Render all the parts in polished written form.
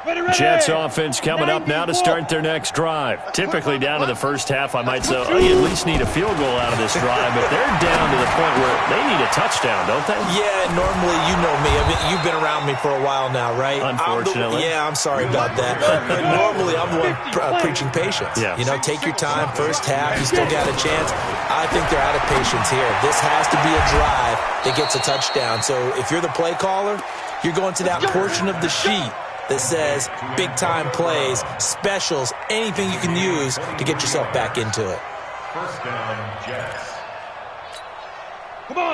Jets offense coming up now to start their next drive. Typically down to the first half, I might say, oh, you at least need a field goal out of this drive, but they're down to the point where they need a touchdown, don't they? Yeah, normally, you know me. I mean, you've been around me for a while now, right? Unfortunately. I'm sorry about that. But normally, I'm the one preaching patience. Yes. You know, take your time. First half, you still got a chance. I think they're out of patience here. This has to be a drive that gets a touchdown. So if you're the play caller, you're going to that portion of the sheet that says big-time plays, specials, anything you can use to get yourself back into it. First down, Jets.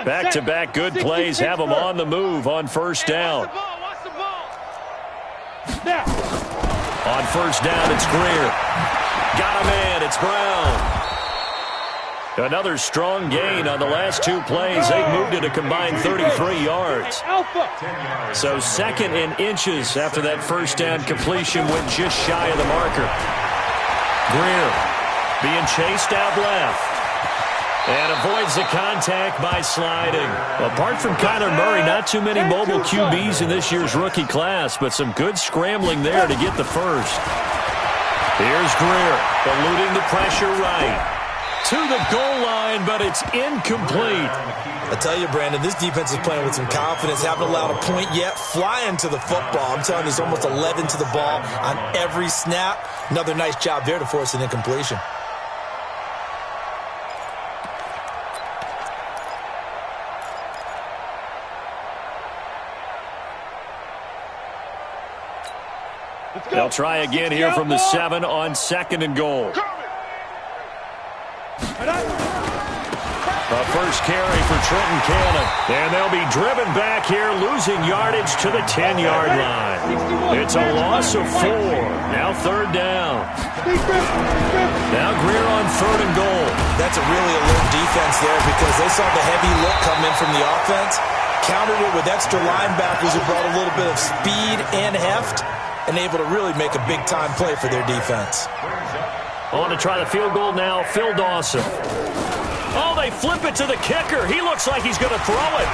Back-to-back good plays have them on the move on first down. On first down, it's Greer. Got a man, it's Brown. Another strong gain on the last two plays. They moved it a combined 33 yards. So second in inches after that first down completion went just shy of the marker. Greer being chased out left. And avoids the contact by sliding. Apart from Kyler Murray, not too many mobile QBs in this year's rookie class, but some good scrambling there to get the first. Here's Greer, eluding the pressure right. To the goal line, but it's incomplete. I tell you, Brandon, this defense is playing with some confidence. Haven't allowed a point yet. Flying to the football. I'm telling you, there's almost 11 to the ball on every snap. Another nice job there to force an incompletion. They'll try again here from the 7 on second and goal. The first carry for Trenton Cannon. And they'll be driven back here, losing yardage to the 10-yard line. It's a loss of 4. Now third down. Now Greer on third and goal. That's a really alert defense there because they saw the heavy look come in from the offense, countered it with extra linebackers who brought a little bit of speed and heft, and able to really make a big-time play for their defense. On to try the field goal now, Phil Dawson. Oh, they flip it to the kicker. He looks like he's going to throw it.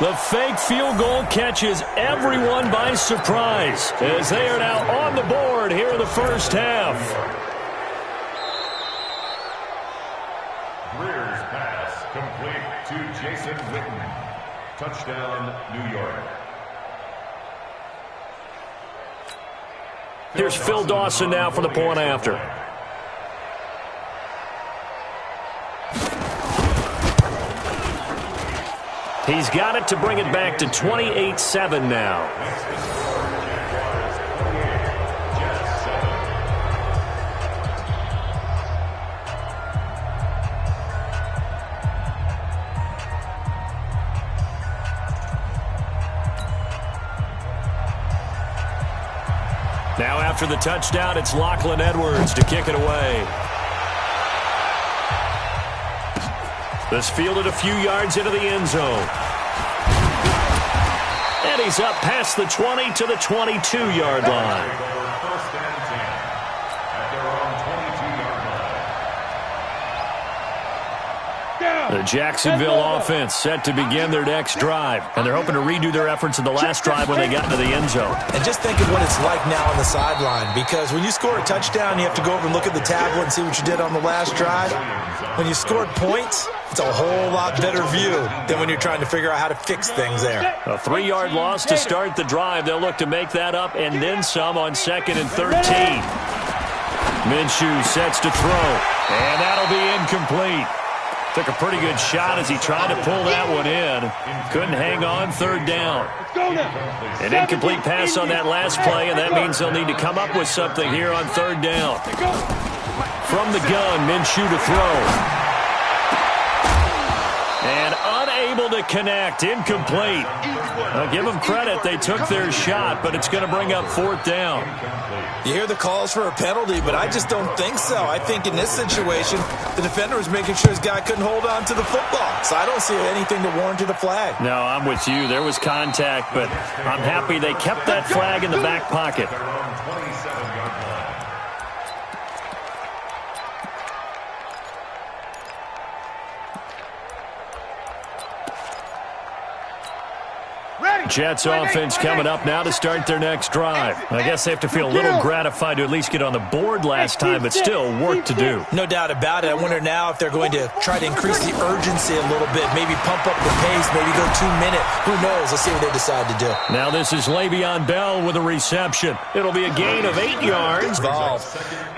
The fake field goal catches everyone by surprise as they are now on the board here in the first half. Greer's pass complete to Jason Witten. Touchdown, New York. Here's Phil Dawson now for the point after. He's got it to bring it back to 28-7 now. Now after the touchdown, it's Lachlan Edwards to kick it away. This fielded a few yards into the end zone. And he's up past the 20 to the 22-yard line. First and 10 at their own 22-yard line. The Jacksonville offense set to begin their next drive. And they're hoping to redo their efforts in the last drive when they got into the end zone. And just think of what it's like now on the sideline, because when you score a touchdown, you have to go over and look at the tablet and see what you did on the last drive. When you scored points, it's a whole lot better view than when you're trying to figure out how to fix things there. A 3-yard loss to start the drive. They'll look to make that up and then some on 2nd and 13. Minshew sets to throw, and that'll be incomplete. Took a pretty good shot as he tried to pull that one in. Couldn't hang on, third down. An incomplete pass on that last play, and that means they'll need to come up with something here on third down. From the gun, Minshew to throw. And unable to connect, incomplete. I'll give them credit, they took their shot, but it's going to bring up fourth down. You hear the calls for a penalty, but I just don't think so. I think in this situation, the defender was making sure his guy couldn't hold on to the football. So I don't see anything to warrant a flag. No, I'm with you. There was contact, but I'm happy they kept that flag in the back pocket. Jets offense coming up now to start their next drive. I guess they have to feel a little gratified to at least get on the board last time, but still work to do. No doubt about it. I wonder now if they're going to try to increase the urgency a little bit, maybe pump up the pace, maybe go 2 minutes. Who knows? Let's see what they decide to do. Now this is Le'Veon Bell with a reception. It'll be a gain of 8 yards.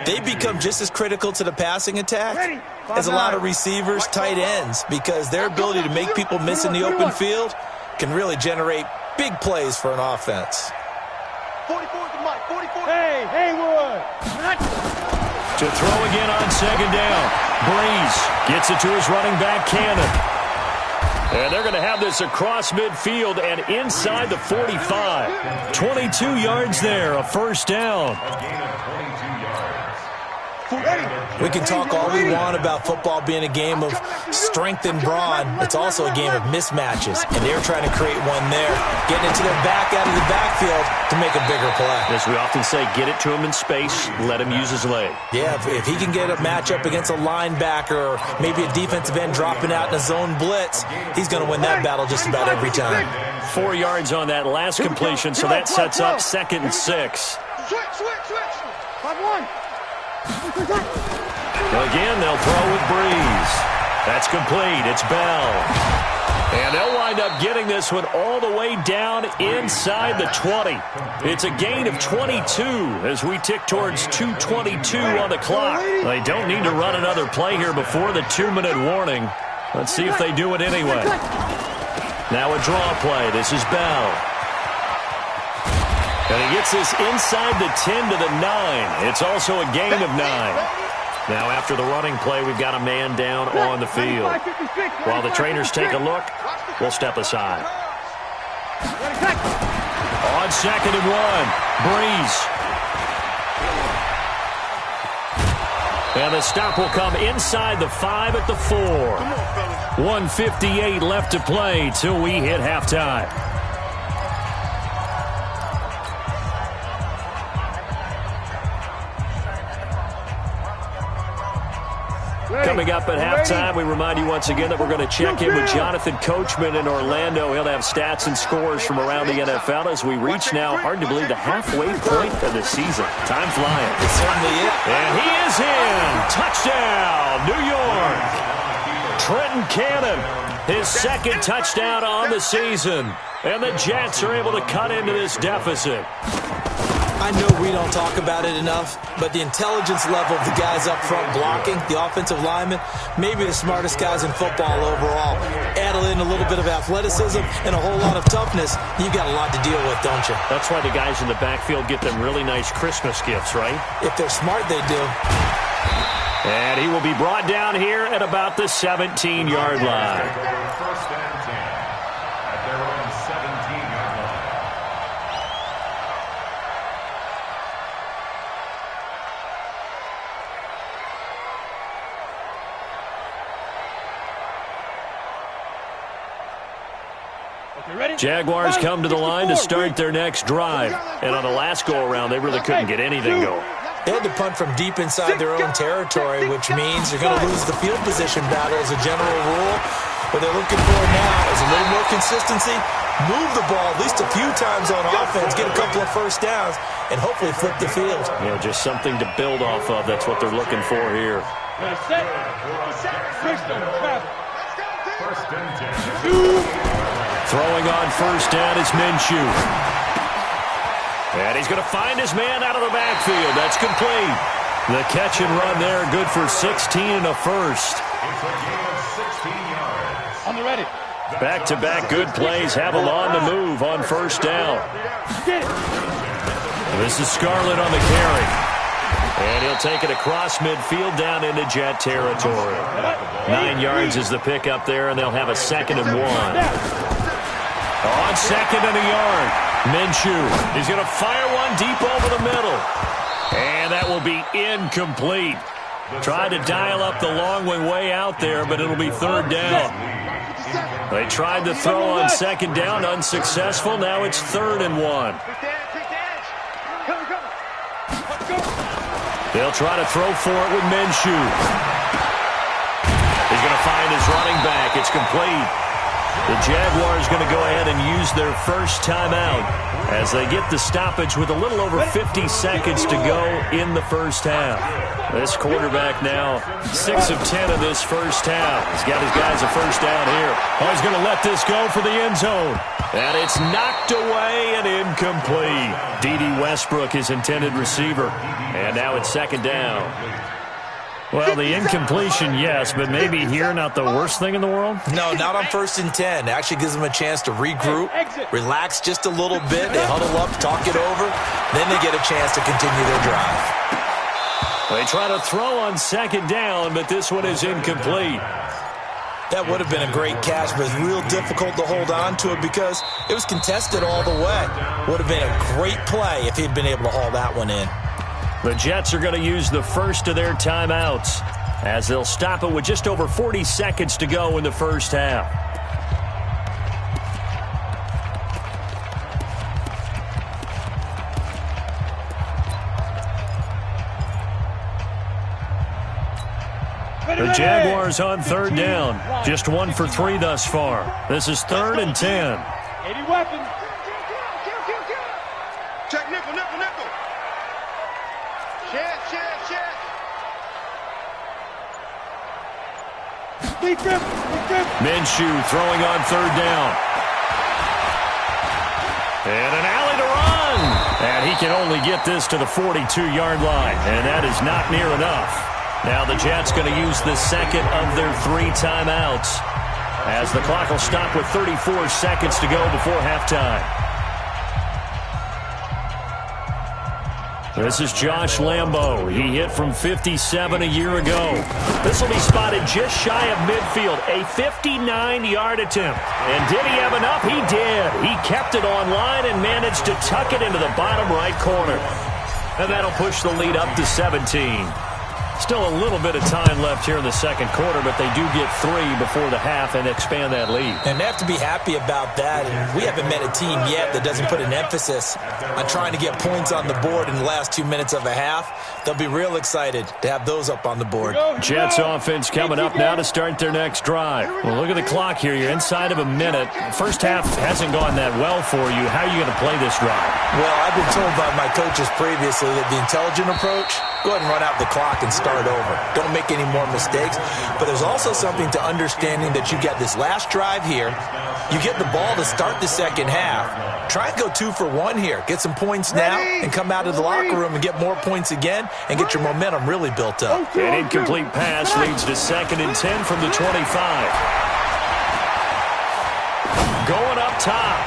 They become just as critical to the passing attack as a lot of receivers, tight ends, because their ability to make people miss in the open field can really generate big plays for an offense. 44 to Mike, 44. Hey, Haywood. To throw again on second down. Breeze gets it to his running back, Cannon. And they're going to have this across midfield and inside the 45. 22 yards there, a first down. We can talk all we want about football being a game of strength and brawn. It's also a game of mismatches, and they're trying to create one there, getting it to their back out of the backfield to make a bigger play. As we often say, get it to him in space, let him use his leg. Yeah, if he can get a matchup against a linebacker or maybe a defensive end dropping out in a zone blitz, he's going to win that battle just about every time. 4 yards on that last completion, so that sets up 2nd and 6. Switch. 5-1. Again, they'll throw with Breeze. That's complete. It's Bell. And they'll wind up getting this one all the way down inside the 20. It's a gain of 22 as we tick towards 2:22 on the clock. They don't need to run another play here before the 2-minute warning. Let's see if they do it anyway. Now a draw play. This is Bell. And he gets this inside the 10 to the 9. It's also a gain of 9. Now after the running play, we've got a man down on the field. While the trainers take a look, we'll step aside. On 2nd and 1, Breeze. And the stop will come inside the 5 at the 4. 1:58 left to play till we hit halftime. Coming up at halftime, we remind you once again that we're going to check in with Jonathan Coachman in Orlando. He'll have stats and scores from around the NFL as we reach now, hard to believe, the halfway point of the season. Time flying. It certainly is. And he is in. Touchdown, New York. Trenton Cannon, his 2nd touchdown on the season. And the Jets are able to cut into this deficit. I know we don't talk about it enough, but the intelligence level of the guys up front blocking, the offensive linemen, maybe the smartest guys in football overall. Add in a little bit of athleticism and a whole lot of toughness, you've got a lot to deal with, don't you? That's why the guys in the backfield get them really nice Christmas gifts, right? If they're smart, they do. And he will be brought down here at about the 17-yard line. First and 10 at their own 17-yard line. Jaguars come to the line to start their next drive. And on the last go-around, they really couldn't get anything going. They had to punt from deep inside their own territory, which means you're going to lose the field position battle as a general rule. What they're looking for now is a little more consistency, move the ball at least a few times on offense, get a couple of first downs, and hopefully flip the field. Yeah, just something to build off of. That's what they're looking for here. First and 10. Throwing on first down is Minshew. And he's going to find his man out of the backfield. That's complete. The catch and run there, good for 16 and a first. It's a gain of 16 yards. On the ready. Back-to-back good plays have him on the move on first down. This is Scarlett on the carry. And he'll take it across midfield down into Jet territory. 9 yards is the pickup there, and they'll have a 2nd and 1. On 2nd and a yard, Minshew. He's going to fire one deep over the middle. And that will be incomplete. Tried to dial up the long way out there, but it'll be 3rd down. They tried to throw on 2nd down, unsuccessful. Now it's 3rd and 1. They'll try to throw for it with Minshew. He's going to find his running back. It's complete. The Jaguars going to go ahead and use their first timeout as they get the stoppage with a little over 50 seconds to go in the first half. This quarterback now 6 of 10 of this first half. He's got his guys a first down here. Oh, he's going to let this go for the end zone. And it's knocked away and incomplete. D.D. Westbrook, his intended receiver. And now it's second down. Well, the incompletion, yes, but maybe here not the worst thing in the world? No, not on 1st and 10. It actually gives them a chance to regroup, relax just a little bit. They huddle up, talk it over. Then they get a chance to continue their drive. They try to throw on second down, but this one is incomplete. That would have been a great catch, but it's real difficult to hold on to it because it was contested all the way. Would have been a great play if he'd been able to haul that one in. The Jets are going to use the first of their timeouts as they'll stop it with just over 40 seconds to go in the first half. The Jaguars on third down. Just 1 for 3 thus far. This is 3rd and 10. 80 weapons. Check nickel, nickel, nickel. Share. Minshew throwing on third down. And an alley to run. And he can only get this to the 42-yard line. And that is not near enough. Now the Jets going to use the second of their 3 timeouts as the clock will stop with 34 seconds to go before halftime. This is Josh Lambo. He hit from 57 a year ago. This will be spotted just shy of midfield. A 59-yard attempt. And did he have enough? He did. He kept it on line and managed to tuck it into the bottom right corner. And that'll push the lead up to 17. Still a little bit of time left here in the second quarter, but they do get 3 before the half and expand that lead. And they have to be happy about that. And we haven't met a team yet that doesn't put an emphasis on trying to get points on the board in the last 2 minutes of a half. They'll be real excited to have those up on the board. Jets offense coming up now to start their next drive. Well, look at the clock here. You're inside of a minute. First half hasn't gone that well for you. How are you going to play this drive? Well, I've been told by my coaches previously that the intelligent approach, go ahead and run out the clock and start over. Don't make any more mistakes. But there's also something to understanding that you got this last drive here. You get the ball to start the second half. Try and go 2 for 1 here. Get some points now and come out of the locker room and get more points again and get your momentum really built up. An incomplete pass leads to 2nd and 10 from the 25. Going up top.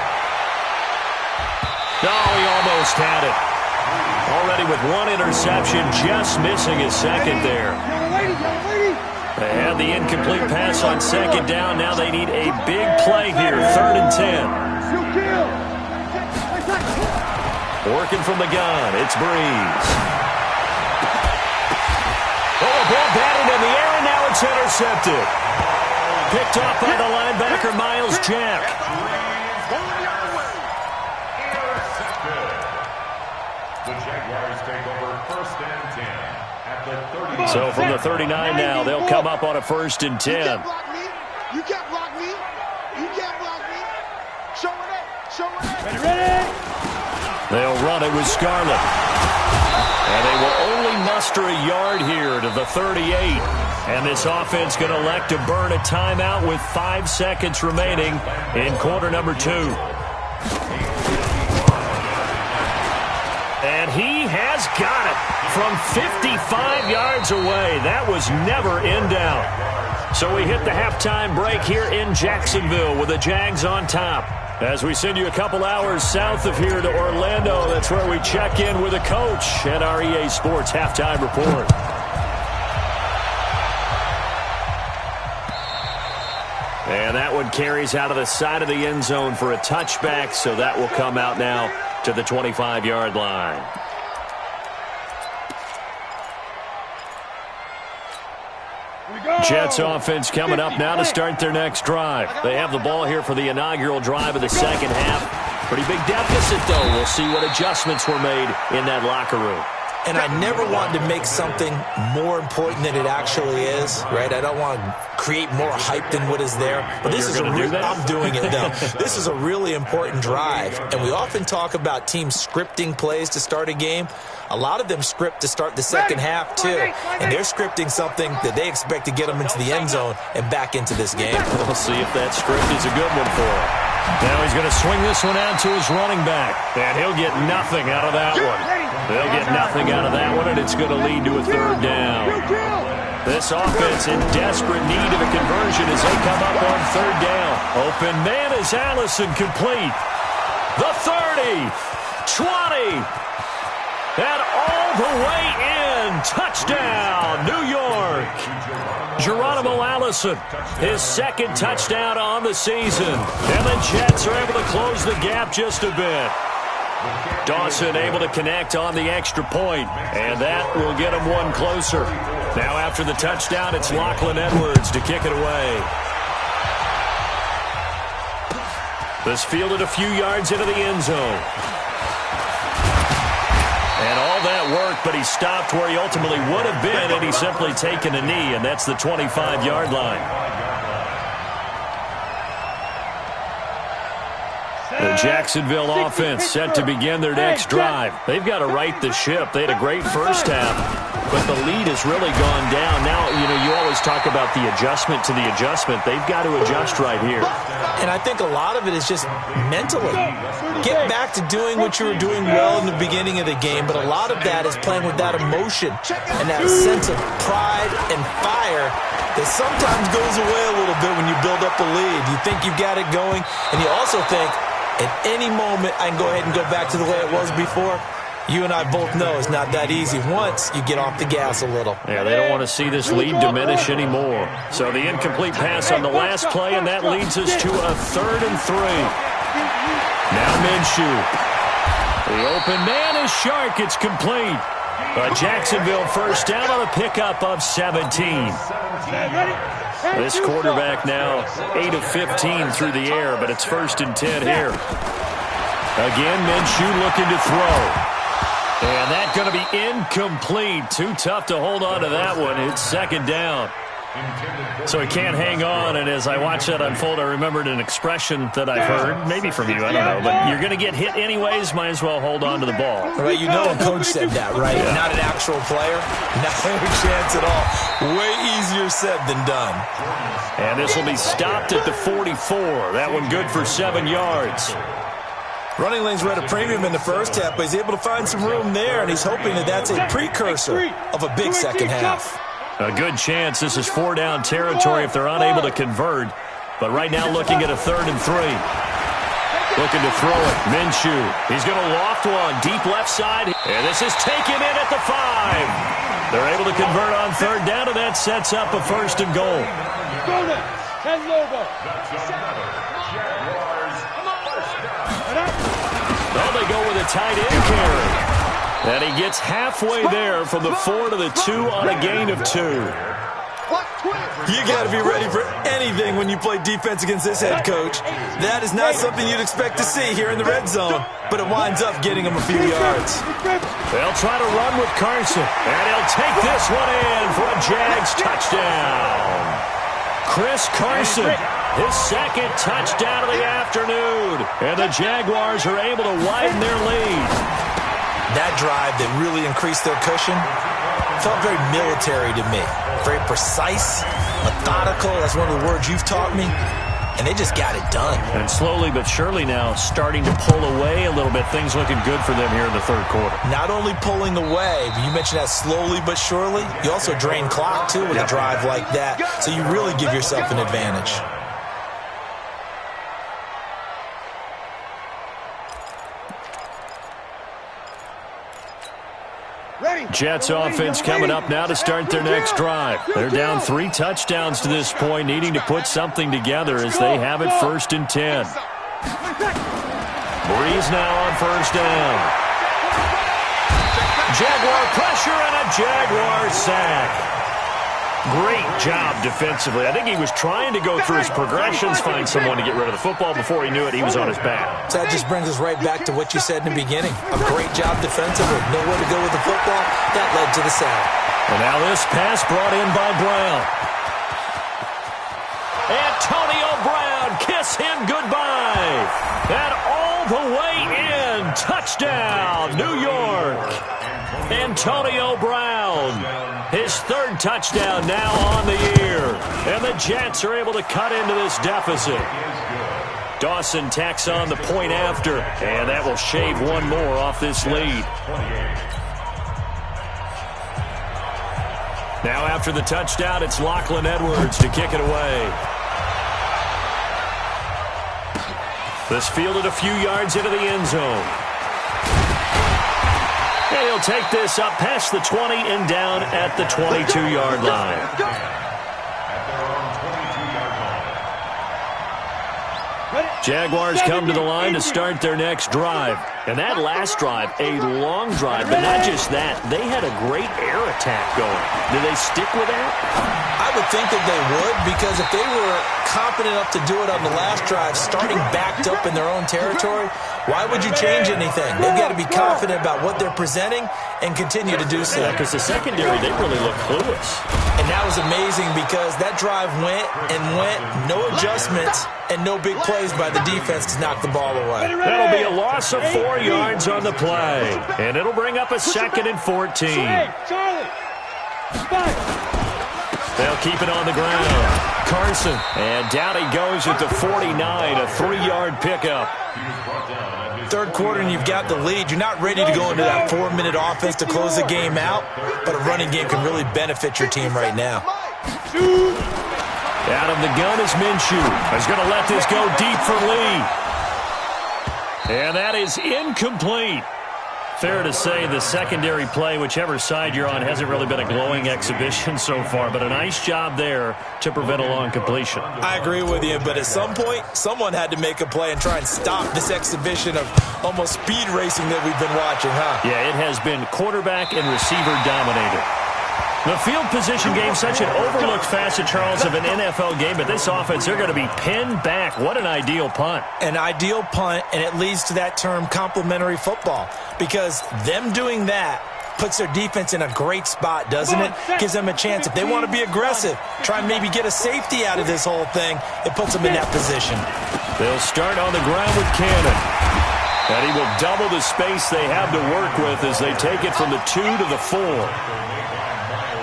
Oh, he almost had it. Already with 1 interception, just missing his second there. They had the incomplete pass on second down. Now they need a big play here, 3rd and 10. Working from the gun, it's Breeze. Oh, a ball batted in the air, and now it's intercepted. Picked off by the linebacker, Miles Jack. So from the 39 now, they'll come up on a 1st and 10. You can't block me. Show it up. Ready. They'll run it with Scarlett. And they will only muster a yard here to the 38. And this offense going to elect to burn a timeout with 5 seconds remaining in quarter number 2. And he has got it from 55 yards away. That was never in doubt. So we hit the halftime break here in Jacksonville with the Jags on top. As we send you a couple hours south of here to Orlando, that's where we check in with a coach at our EA Sports Halftime Report. And that one carries out of the side of the end zone for a touchback, so that will come out now to the 25-yard line. Jets offense coming up now to start their next drive. They have the ball here for the inaugural drive of the second half. Pretty big deficit, though. We'll see what adjustments were made in that locker room. And I never wanted to make something more important than it actually is, right? I don't want to create more hype than what is there. But this is I'm doing it, though. This is a really important drive. And we often talk about teams scripting plays to start a game. A lot of them script to start the second half, too. And they're scripting something that they expect to get them into the end zone and back into this game. We'll see if that script is a good one for him. Now he's going to swing this one out to his running back. And he'll get nothing out of that one. They'll get nothing out of that one, and it's going to lead to a third down. This offense in desperate need of a conversion as they come up on third down. Open man is Allison, complete. The 30, 20, and all the way in. Touchdown, New York. Geronimo Allison, his second touchdown on the season. And the Jets are able to close the gap just a bit. Dawson able to connect on the extra point, and that will get him one closer. Now after the touchdown, it's Lachlan Edwards to kick it away. This fielded a few yards into the end zone. And all that work, but he stopped where he ultimately would have been, and he's simply taken a knee, and that's the 25-yard line. The Jacksonville offense set to begin their next drive. They've got to right the ship. They had a great first half, but the lead has really gone down. Now, you always talk about the adjustment to the adjustment. They've got to adjust right here. And I think a lot of it is just mentally. Get back to doing what you were doing well in the beginning of the game, but a lot of that is playing with that emotion and that sense of pride and fire that sometimes goes away a little bit when you build up a lead. You think you've got it going, and you also think, at any moment, I can go ahead and go back to the way it was before. You and I both know it's not that easy once you get off the gas a little. Yeah, they don't want to see this lead diminish anymore. So the incomplete pass on the last play, and that leads us to a 3rd and 3. Now Minshew. The open man is Shark. It's complete. A Jacksonville first down on a pickup of 17. This quarterback now 8 of 15 through the air, but it's 1st and 10 here. Again, Minshew looking to throw. And that's going to be incomplete. Too tough to hold on to that one. It's 2nd down. So he can't hang on, and as I watch that unfold, I remembered an expression that I've heard, maybe from you, I don't know, but you're going to get hit anyways, might as well hold on to the ball. Right, a coach said that, right? Yeah. Not an actual player. Not a chance at all. Way easier said than done. And this will be stopped at the 44. That one good for 7 yards. Running lanes were at a premium in the first half, but he's able to find some room there, and he's hoping that that's a precursor of a big second half. A good chance this is 4-down territory if they're unable to convert. But right now looking at a 3rd and 3. Looking to throw it. Minshew. He's going to loft one. Deep left side. And this is taken in at the 5. They're able to convert on 3rd down, and that sets up a 1st and goal. Well, they go with a tight end carry. And he gets halfway there from the 4 to the 2 on a gain of 2. You got to be ready for anything when you play defense against this head coach. That is not something you'd expect to see here in the red zone, but it winds up getting him a few yards. They'll try to run with Carson, and he'll take this one in for a Jags touchdown. Chris Carson, his 2nd touchdown of the afternoon, and the Jaguars are able to widen their lead. That drive that really increased their cushion felt very military to me. Very precise, methodical. That's one of the words you've taught me. And they just got it done. And slowly but surely now starting to pull away a little bit. Things looking good for them here in the 3rd quarter. Not only pulling away, but you mentioned that slowly but surely. You also drain clock, too, with a drive like that. So you really give yourself an advantage. Jets offense coming up now to start their next drive. They're down 3 touchdowns to this point, needing to put something together as they have it 1st and 10. Breeze now on 1st down. Jaguar pressure and a Jaguar sack. Great job defensively. I think he was trying to go through his progressions, find someone to get rid of the football. Before he knew it, he was on his back. So that just brings us right back to what you said in the beginning. A great job defensively. Nowhere to go with the football. That led to the sack. And now this pass brought in by Brown. Antonio Brown, kiss him goodbye. And all the way in. Touchdown, New York. Antonio Brown, his third touchdown now on the year. And the Jets are able to cut into this deficit. Dawson tacks on the point after, and that will shave one more off this lead. Now after the touchdown, it's Lachlan Edwards to kick it away. This fielded a few yards into the end zone. And he'll take this up past the 20 and down at the 22-yard line. Jaguars come to the line to start their next drive. And that last drive, a long drive, but not just that. They had a great air attack going. Do they stick with that? I would think that they would, because if they were confident enough to do it on the last drive, starting backed up in their own territory, why would you change anything? They've got to be confident about what they're presenting and continue to do so. Yeah, because the secondary, they really look clueless. And that was amazing because that drive went and went, no adjustments, and no big plays by the defense to knock the ball away. That'll be a loss of 4 yards on the play. And it'll bring up a 2nd and 14. They'll keep it on the ground. Carson. And down he goes at the 49, a 3-yard pickup. Third quarter and you've got the lead. You're not ready to go into that 4-minute offense to close the game out, but a running game can really benefit your team right now. Out of the gun is Minshew. He's going to let this go deep for Lee. And that is incomplete. Fair to say the secondary play, whichever side you're on, hasn't really been a glowing exhibition so far, but a nice job there to prevent a long completion. I agree with you, but at some point, someone had to make a play and try and stop this exhibition of almost speed racing that we've been watching, huh? Yeah, it has been quarterback and receiver dominated. The field position game, such an overlooked facet, Charles, of an NFL game, but this offense, they're going to be pinned back. What an ideal punt. An ideal punt, and it leads to that term complementary football, because them doing that puts their defense in a great spot, doesn't it? Gives them a chance. If they want to be aggressive, try and maybe get a safety out of this whole thing, it puts them in that position. They'll start on the ground with Cannon. And he will double the space they have to work with as they take it from the 2 to the 4.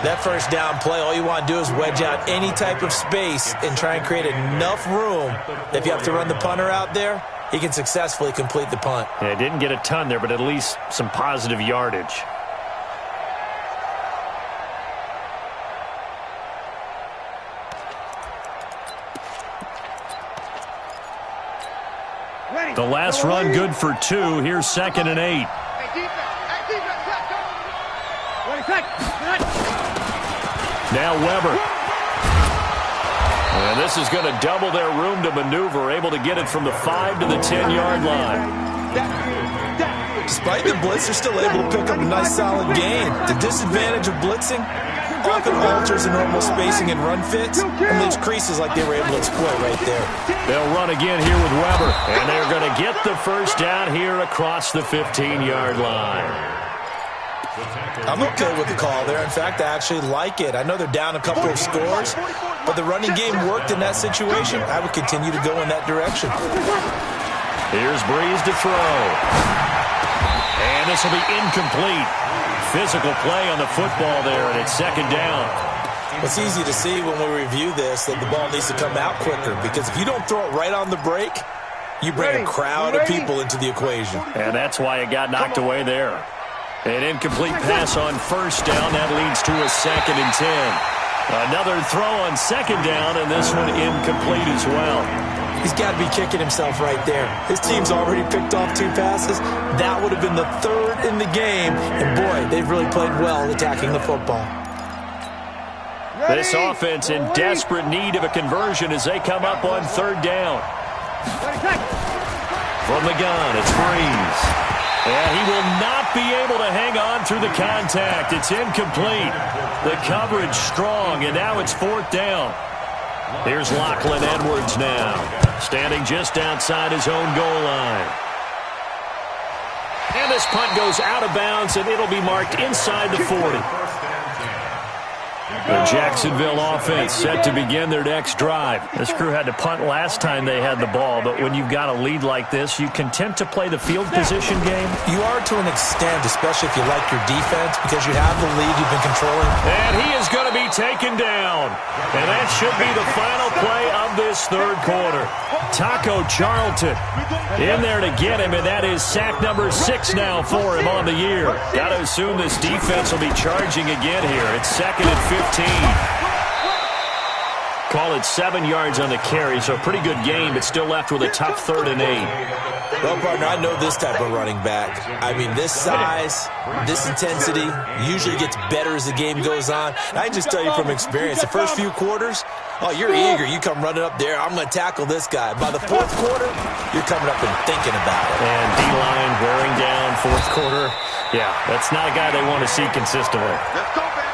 That first down play, all you want to do is wedge out any type of space and try and create enough room. If you have to run the punter out there, he can successfully complete the punt. Yeah, didn't get a ton there, but at least some positive yardage. The last run good for 2. Here's 2nd and 8. Now Weber. And this is going to double their room to maneuver, able to get it from the 5 to the 10-yard line. Despite the blitz, they're still able to pick up a nice solid gain. The disadvantage of blitzing often alters the normal spacing and run fits and leaves creases like they were able to exploit right there. They'll run again here with Weber, and they're going to get the first down here across the 15-yard line. I'm okay with the call there. In fact, I actually like it. I know they're down a couple of scores, but the running game worked in that situation. I would continue to go in that direction. Here's Breeze to throw. And this will be incomplete. Physical play on the football there, and it's 2nd down. It's easy to see when we review this that the ball needs to come out quicker, because if you don't throw it right on the break, you bring a crowd of people into the equation. And that's why it got knocked away there. An incomplete pass on first down. That leads to a 2nd and 10. Another throw on 2nd down, and this one incomplete as well. He's got to be kicking himself right there. His team's already picked off 2 passes. That would have been the 3rd in the game. And, boy, they've really played well attacking the football. This offense in desperate need of a conversion as they come up on 3rd down. From the gun, it's Breeze. And he will not be able to hang on through the contact. It's incomplete. The coverage strong, and now it's 4th down. Here's Lachlan Edwards now, standing just outside his own goal line. And this punt goes out of bounds, and it'll be marked inside the 40. The Jacksonville offense set to begin their next drive. This crew had to punt last time they had the ball, but when you've got a lead like this, you content to play the field position game? You are to an extent, especially if you like your defense, because you have the lead you've been controlling. And he is going to be taken down. And that should be the final play of this 3rd quarter. Taco Charlton in there to get him, and that is sack number 6 now for him on the year. Got to assume this defense will be charging again here. It's 2nd and 15. Call it 7 yards on the carry, so a pretty good game, but still left with a tough 3rd and 8. Well, partner, I know this type of running back. I mean, this size, this intensity usually gets better as the game goes on. And I can just tell you from experience, the first few quarters, oh, you're eager. You come running up there, I'm going to tackle this guy. By the 4th quarter, you're coming up and thinking about it. And D-line wearing down 4th quarter. Yeah, that's not a guy they want to see consistently.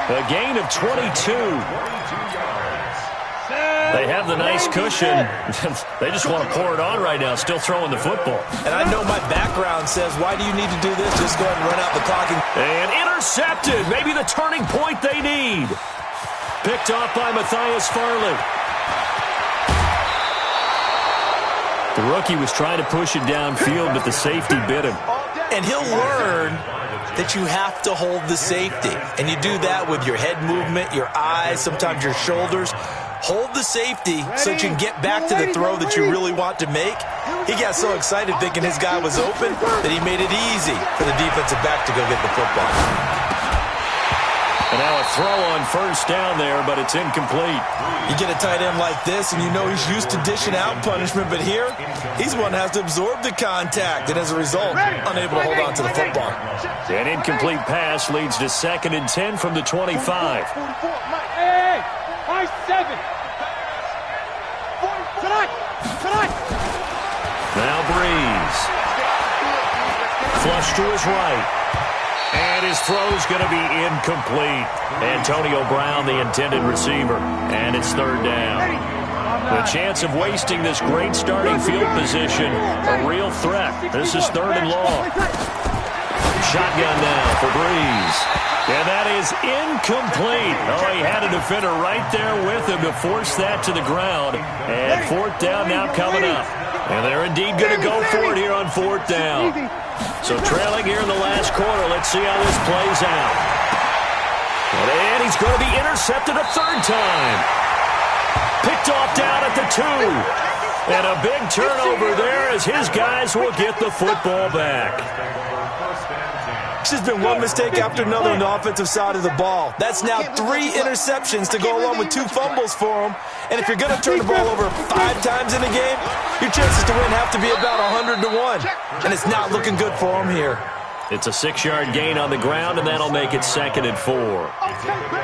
A gain of 22. They have the nice cushion. They just want to pour it on right now, still throwing the football. And I know my background says, why do you need to do this? Just go ahead and run out the clock. And intercepted. Maybe the turning point they need. Picked off by Matthias Farley. The rookie was trying to push it downfield, but the safety bit him. And he'll learn that you have to hold the safety. And you do that with your head movement, your eyes, sometimes your shoulders. Hold the safety so that you can get back to the throw that you really want to make. He got so excited thinking his guy was open that he made it easy for the defensive back to go get the football. And now a throw on 1st down there, but it's incomplete. You get a tight end like this, and you know he's used to dishing out punishment, but here, he's one that has to absorb the contact, and as a result, unable to hold on to the football. An incomplete pass leads to 2nd and 10 from the 25. Hey, high 7. Tonight. Now Breeze. Flush to his right. And his throw's going to be incomplete. Antonio Brown, the intended receiver. And it's 3rd down. The chance of wasting this great starting field position, a real threat. This is 3rd and long. Shotgun now for Breeze. And that is incomplete. Oh, he had a defender right there with him to force that to the ground. And 4th down now coming up. And they're indeed going to go for it here on 4th down. So trailing here in the last quarter. Let's see how this plays out. And he's going to be intercepted a 3rd time. Picked off down at the 2. And a big turnover there as his guys will get the football back. It's just been one mistake after another on the offensive side of the ball. That's now 3 interceptions to go along with 2 fumbles for him. And if you're going to turn the ball over 5 times in a game, your chances to win have to be about 100 to 1. And it's not looking good for him here. It's a 6-yard gain on the ground, and that'll make it 2nd and 4.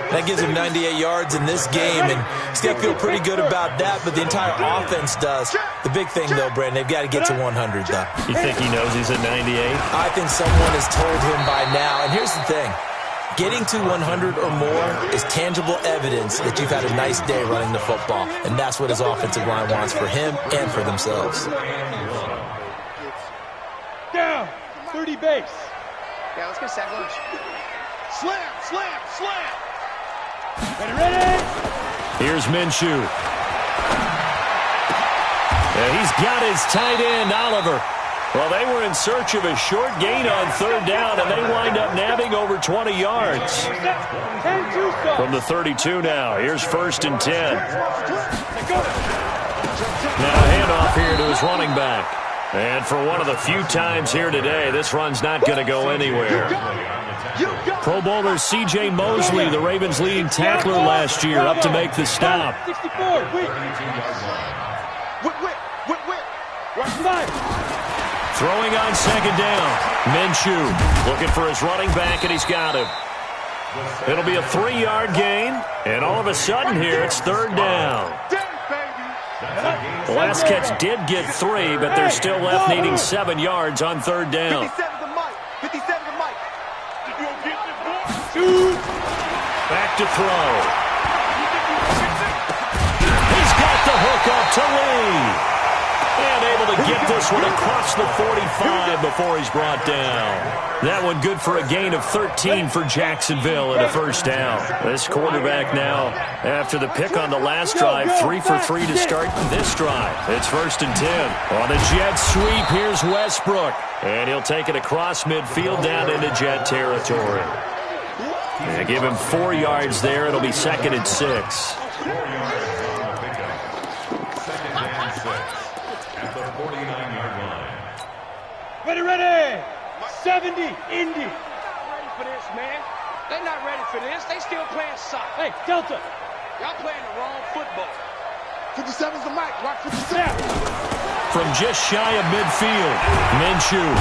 That gives him 98 yards in this game, and he's got to feel pretty good about that, but the entire offense does. The big thing, though, Brandon, they've got to get to 100, though. You think he knows he's at 98? I think someone has told him by now, and here's the thing. Getting to 100 or more is tangible evidence that you've had a nice day running the football, and that's what his offensive line wants for him and for themselves. Down. 30 base. Yeah, let's go sack lunch. Slam. Ready? Here's Minshew. And he's got his tight end, Oliver. Well, they were in search of a short gain on 3rd down, and they wind up nabbing over 20 yards. From the 32 now. Here's 1st and 10. Now a handoff here to his running back. And for one of the few times here today, this run's not going to go anywhere. Pro Bowler C.J. Mosley, the Ravens' leading tackler last year, up to make the stop. 64. Throwing on 2nd down. Minshew looking for his running back, and he's got him. It'll be a 3-yard gain, and all of a sudden here, it's 3rd down. The last catch did get 3, but they're still left needing 7 yards on 3rd down. Back to throw. He's got the hook up to Lee. And able to get this one across the 45 before he's brought down. That one good for a gain of 13 for Jacksonville and a first down. This quarterback now, after the pick on the last drive, 3 for 3 to start this drive. It's 1st and 10. On a jet sweep, here's Westbrook. And he'll take it across midfield down into Jet territory. And give him 4 yards there. It'll be 2nd and 6. Ready. 70, Indy. Not ready for this, man. They're not ready for this. They still playing soccer. Hey, Delta. Y'all playing the wrong football. 57's the mic. Watch 57. From just shy of midfield, Minshew.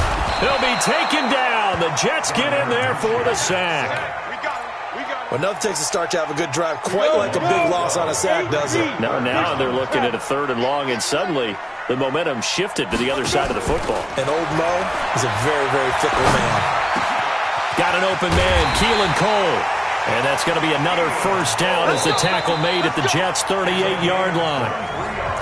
He'll be taken down. The Jets get in there for the sack. We got him. Well, nothing takes a start to have a good drive quite like a big loss on a sack, does it? Now they're looking at a 3rd and long, and suddenly the momentum shifted to the other side of the football. And old Mo is a very, very fickle man. Got an open man, Keelan Cole. And that's going to be another first down as the tackle made at the Jets' 38-yard line.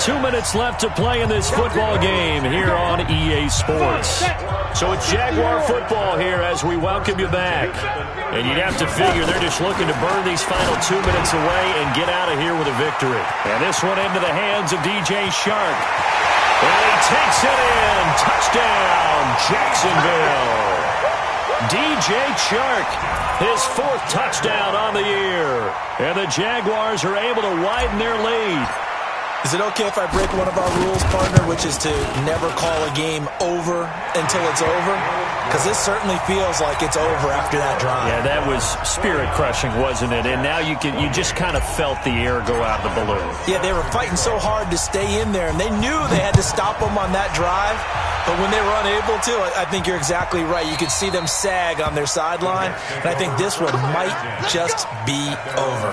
2 minutes left to play in this football game here on EA Sports. So it's Jaguar football here as we welcome you back. And you'd have to figure they're just looking to burn these final 2 minutes away and get out of here with a victory. And this one into the hands of DJ Shark. And he takes it in. Touchdown, Jacksonville. DJ Chark, his 4th touchdown on the year. And the Jaguars are able to widen their lead. Is it okay if I break one of our rules, partner, which is to never call a game over until it's over? Because this certainly feels like it's over after that drive. Yeah, that was spirit-crushing, wasn't it? And now you just kind of felt the air go out of the balloon. Yeah, they were fighting so hard to stay in there, and they knew they had to stop them on that drive. But when they were unable to, I think you're exactly right. You could see them sag on their sideline, and I think this one might just be over.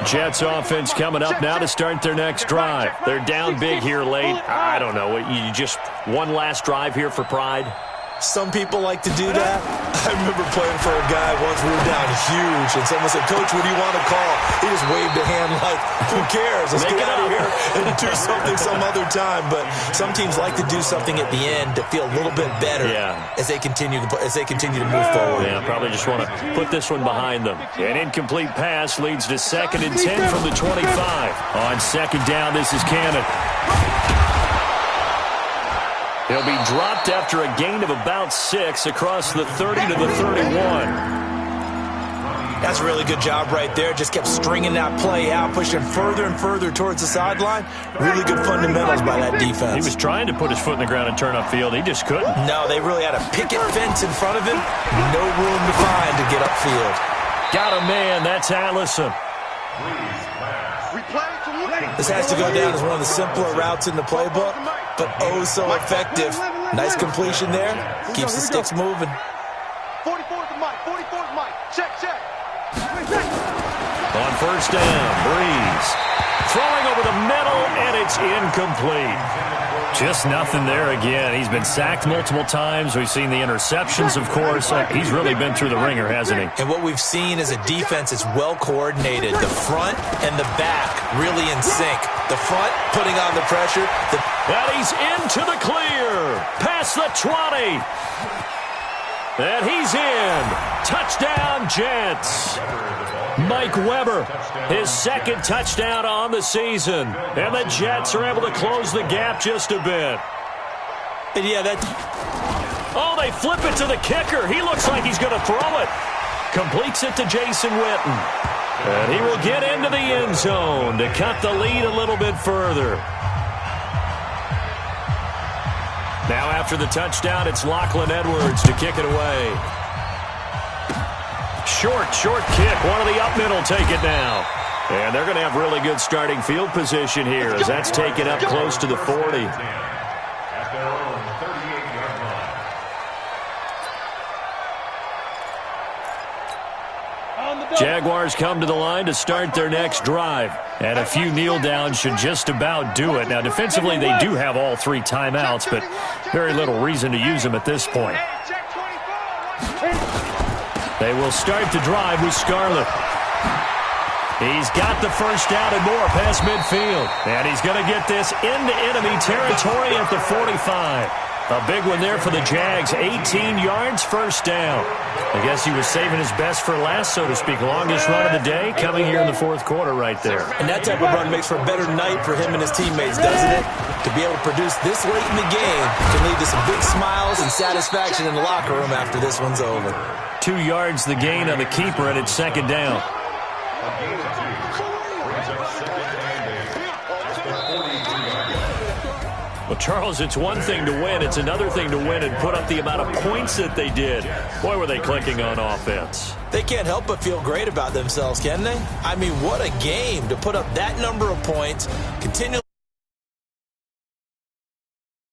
Jets offense coming up now to start their next drive. They're down big here late. I don't know. You just one last drive here for pride? Some people like to do that. I remember playing for a guy once. We were down huge, and someone said, "Coach, what do you want to call?" He just waved a hand like, "Who cares? Let's get out of here and do something some other time." But some teams like to do something at the end to feel a little bit better as they continue to move forward. Yeah, probably just want to put this one behind them. An incomplete pass leads to 2nd and 10 from the 25. On 2nd down, this is Cannon. He'll be dropped after a gain of about 6 across the 30 to the 31. That's a really good job right there. Just kept stringing that play out, pushing further and further towards the sideline. Really good fundamentals by that defense. He was trying to put his foot in the ground and turn upfield. He just couldn't. No, they really had a picket fence in front of him. No room to find to get upfield. Got a man. That's Allison. This has to go down as one of the simpler routes in the playbook, but oh so effective. Nice completion there. Keeps the sticks moving. 44's the mic. 44's the mic. Check. On 1st down, Breeze. Throwing over the middle, and it's incomplete. Just nothing there again. He's been sacked multiple times. We've seen the interceptions, of course. He's really been through the ringer, hasn't he? And what we've seen is a defense that's well coordinated. The front and the back really in sync. The front putting on the pressure. And he's into the clear. Past the 20. And he's in. Touchdown, Jets. Mike Weber, his 2nd touchdown on the season. And the Jets are able to close the gap just a bit. And yeah, Oh, they flip it to the kicker. He looks like he's going to throw it. Completes it to Jason Witten. And he will get into the end zone to cut the lead a little bit further. Now after the touchdown, it's Lachlan Edwards to kick it away. Short kick. One of the up middle take it now. And they're going to have really good starting field position here as that's taken up close to the 40. Jaguars come to the line to start their next drive. And a few kneel downs should just about do it. Now, defensively, they do have all 3 timeouts, but very little reason to use them at this point. They will start the drive with Scarlett. He's got the first down and more past midfield. And he's going to get this into enemy territory at the 45. A big one there for the Jags. 18 yards, first down. I guess he was saving his best for last, so to speak. Longest run of the day coming here in the fourth quarter right there. And that type of run makes for a better night for him and his teammates, doesn't it? To be able to produce this late in the game can lead to some big smiles and satisfaction in the locker room after this one's over. 2 yards the gain on the keeper, and it's second down. Well, Charles, it's one thing to win. It's another thing to win and put up the amount of points that they did. Boy, were they clicking on offense. They can't help but feel great about themselves, can they? I mean, what a game to put up that number of points, continue